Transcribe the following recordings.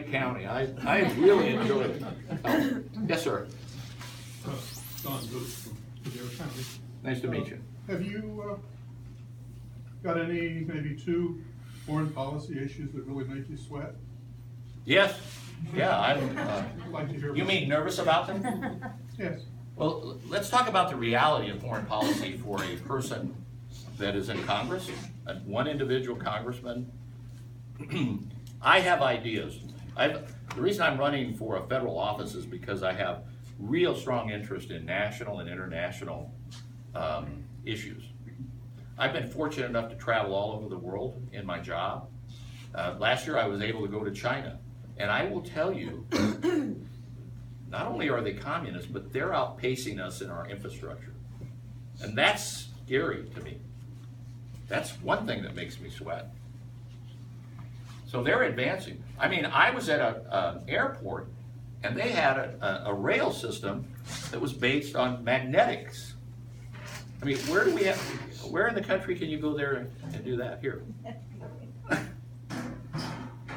County. I really enjoyed it. Yes, sir. Don Booth from Madera County. Nice to meet you. Have you got any, maybe two foreign policy issues that really make you sweat? Yes. Yeah. I'd like to hear. You mean nervous about them? Yes. Well, let's talk about the reality of foreign policy for a person that is in Congress, one individual congressman. I have ideas. The reason I'm running for a federal office is because I have real strong interest in national and international issues. I've been fortunate enough to travel all over the world in my job. Last year I was able to go to China, and I will tell you, not only are they communists, but they're outpacing us in our infrastructure. And that's scary to me. That's one thing that makes me sweat. So they're advancing. I mean, I was at an airport, and they had a rail system that was based on magnetics. I mean, where in the country can you go there and do that? Here. I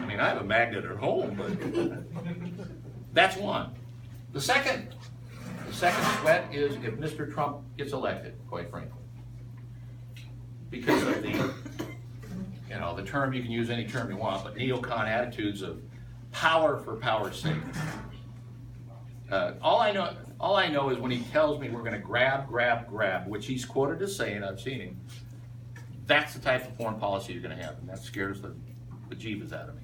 mean, I have a magnet at home, but that's one. The second sweat is if Mr. Trump gets elected, quite frankly. Because of the term, you can use any term you want, but neocon attitudes of power for power's sake. All I know is when he tells me we're going to grab, which he's quoted as saying, I've seen him, that's the type of foreign policy you're going to have, and that scares the bejeebus out of me.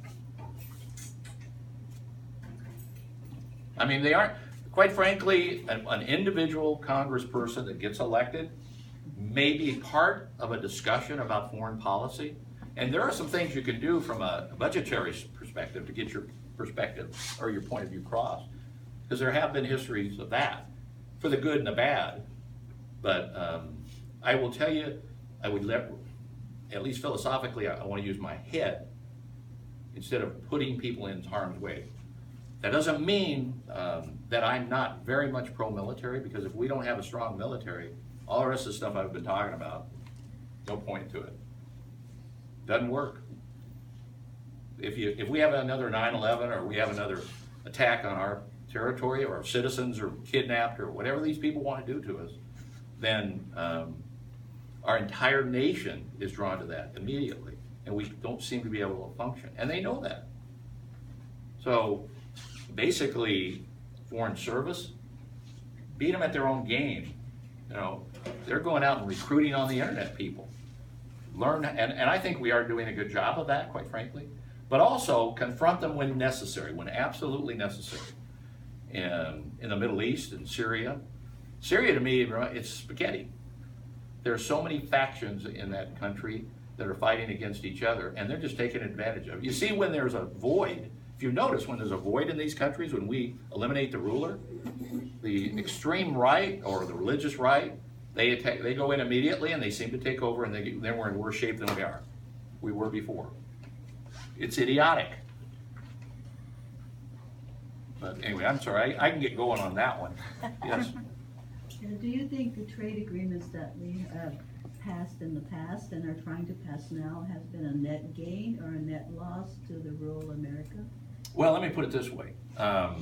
I mean, they aren't, quite frankly, an individual congressperson that gets elected may be part of a discussion about foreign policy. And there are some things you can do from a budgetary perspective to get your perspective or your point of view across. Because there have been histories of that, for the good and the bad. But I will tell you, at least philosophically, I want to use my head instead of putting people in harm's way. That doesn't mean that I'm not very much pro-military, because if we don't have a strong military, all the rest of the stuff I've been talking about, no point to it. Doesn't work. If we have another 9/11 or we have another attack on our territory, or citizens are kidnapped, or whatever these people want to do to us, then our entire nation is drawn to that immediately, and we don't seem to be able to function, and they know that. So basically, foreign service, beat them at their own game. They're going out and recruiting on the internet people. Learn, and I think we are doing a good job of that, quite frankly, but also confront them when necessary, when absolutely necessary. In the Middle East and Syria. Syria, to me, it's spaghetti. There are so many factions in that country that are fighting against each other, and they're just taking advantage of it. You see, when there's a void, if you notice, when there's a void in these countries, when we eliminate the ruler, the extreme right or the religious right, they go in immediately and they seem to take over, and then we're in worse shape than we were before. It's idiotic. But anyway, I'm sorry, I can get going on that one. Yes. Do you think the trade agreements that we have passed in the past and are trying to pass now has been a net gain or a net loss to the rural America? Well, let me put it this way. I'm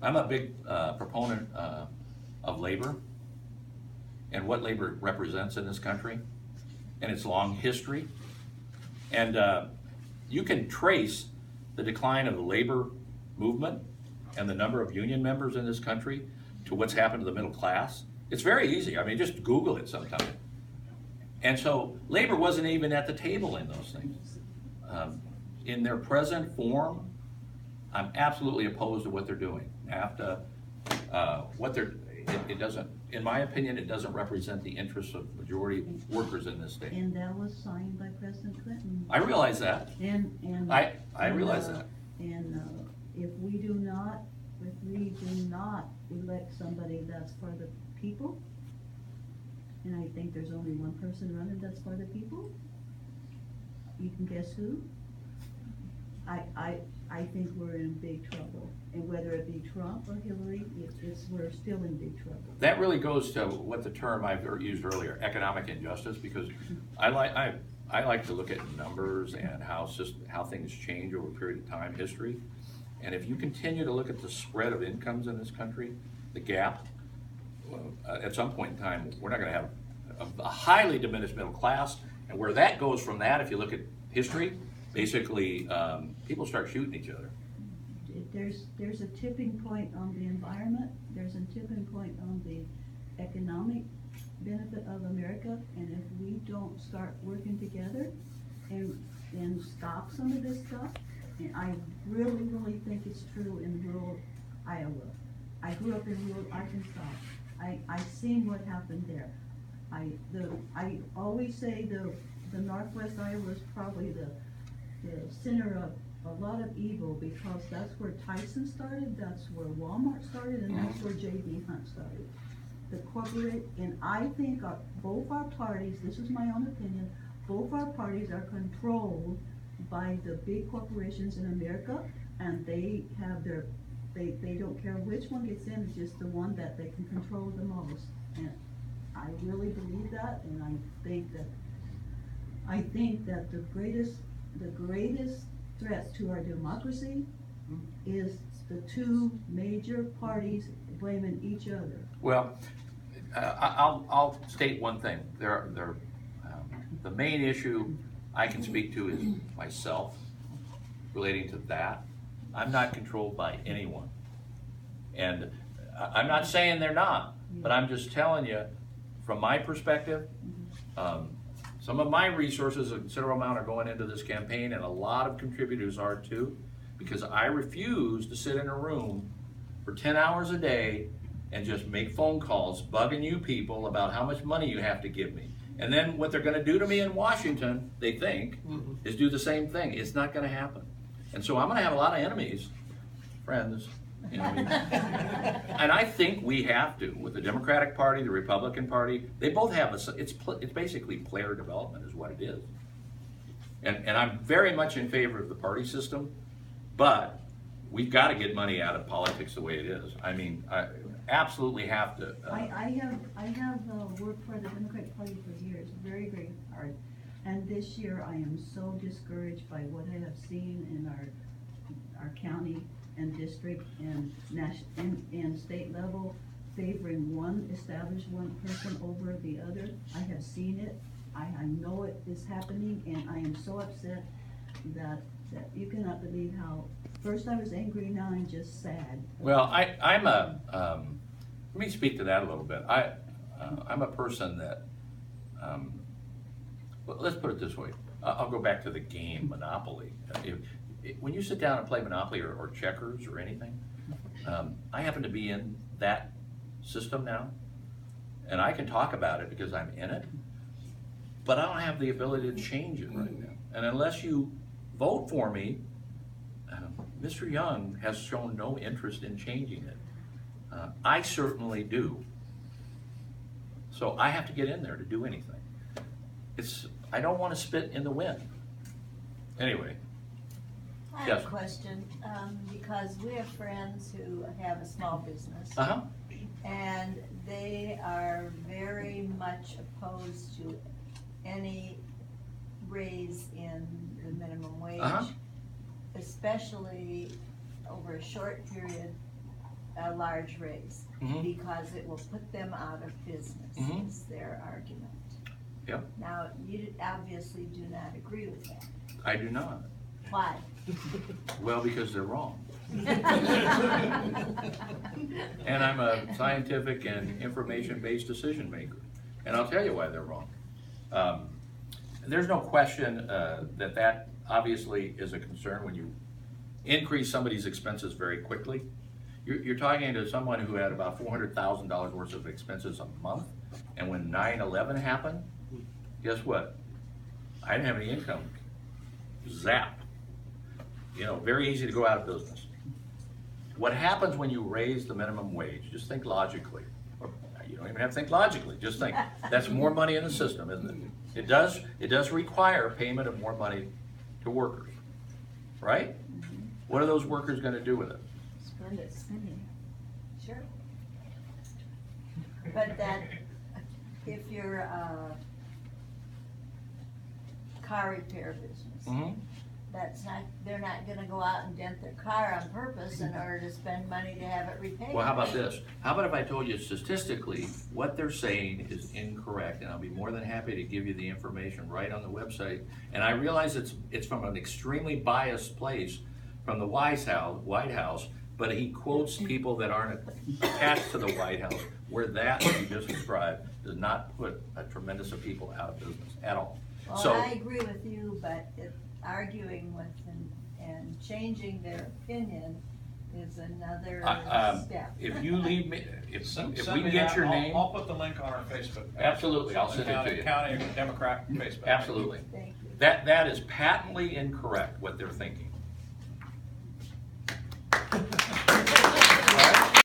a big proponent of labor and what labor represents in this country and its long history. And you can trace the decline of the labor movement and the number of union members in this country to what's happened to the middle class. It's very easy. I mean, just Google it sometime. And so labor wasn't even at the table in those things. In their present form, I'm absolutely opposed to what they're doing. NAFTA, it doesn't, in my opinion, it doesn't represent the interests of majority of workers in this state. And that was signed by President Clinton. I realize that. I realize that. And if we do not elect somebody that's for the people, and I think there's only one person running that's for the people, you can guess who? I think we're in big trouble. And whether it be Trump or Hillary, we're still in big trouble. That really goes to what the term I've used earlier, economic injustice, because I like to look at numbers and how things change over a period of time, history. And if you continue to look at the spread of incomes in this country, the gap, at some point in time, we're not gonna have a highly diminished middle class. And where that goes from that, if you look at history, basically, people start shooting each other. There's a tipping point on the environment, there's a tipping point on the economic benefit of America, and if we don't start working together and stop some of this stuff, and I really think it's true in rural Iowa. I grew up in rural Arkansas. I seen what happened there. I always say the Northwest Iowa is probably the center of a lot of evil, because that's where Tyson started, that's where Walmart started, and that's where J.B. Hunt started. The corporate, and I think both our parties, this is my own opinion, both our parties are controlled by the big corporations in America, and they have they don't care which one gets in, it's just the one that they can control the most. And I really believe that, and I think that the greatest threat to our democracy is the two major parties blaming each other. Well, I'll state one thing. The main issue I can speak to is myself relating to that. I'm not controlled by anyone. And I'm not saying they're not, but I'm just telling you, from my perspective, some of my resources, a considerable amount, are going into this campaign, and a lot of contributors are too, because I refuse to sit in a room for 10 hours a day and just make phone calls bugging you people about how much money you have to give me. And then what they're gonna do to me in Washington, they think, is do the same thing. It's not gonna happen. And so I'm gonna have a lot of enemies, friends, enemies. And I think we have to, with the Democratic Party, the Republican Party, they both have it's basically player development is what it is. And I'm very much in favor of the party system, but we've got to get money out of politics the way it is. I mean, I absolutely have to. I have worked for the Democratic Party for years, very hard. And this year I am so discouraged by what I have seen in our county and district and national and state level, favoring one person over the other. I have seen it. I know it is happening, and I am so upset that you cannot believe how. First I was angry, now I'm just sad. Well, let me speak to that a little bit. I'm a person that, well, let's put it this way. I'll go back to the game Monopoly. When you sit down and play Monopoly or checkers or anything, I happen to be in that system now, and I can talk about it because I'm in it, but I don't have the ability to change it right now. And unless you vote for me, Mr. Young has shown no interest in changing it. I certainly do. So I have to get in there to do anything. I don't want to spit in the wind. Anyway. I have a question, because we have friends who have a small business. And they are very much opposed to any raise in the minimum wage, especially over a short period, a large raise, because it will put them out of business, is their argument. Yep. Now, you obviously do not agree with that. I do not. Why? Well, because they're wrong. And I'm a scientific and information-based decision maker. And I'll tell you why they're wrong. There's no question that obviously is a concern when you increase somebody's expenses very quickly. You're talking to someone who had about $400,000 worth of expenses a month, and when 9/11 happened, guess what? I didn't have any income. Zap. Very easy to go out of business. What happens when you raise the minimum wage? Just think logically. Or you don't even have to think logically, just think. That's more money in the system, isn't it? It does require payment of more money to workers, right? What are those workers gonna do with it? Spend it. Sure. But that, if you're a car repair business, they're not gonna go out and dent their car on purpose in order to spend money to have it repaired. Well, how about this? How about if I told you statistically, what they're saying is incorrect, and I'll be more than happy to give you the information right on the website. And I realize it's from an extremely biased place, from the White House, but he quotes people that aren't attached to the White House, where that you just described does not put a tremendous of people out of business at all. Well, So, I agree with you, but arguing with and changing their opinion is another step. if you leave me, if Send we me can get that. your I'll- name, I'll put the link on our Facebook page. absolutely, I'll send it to you. County Democrat Facebook. Absolutely. Thank you. That is patently incorrect, what they're thinking.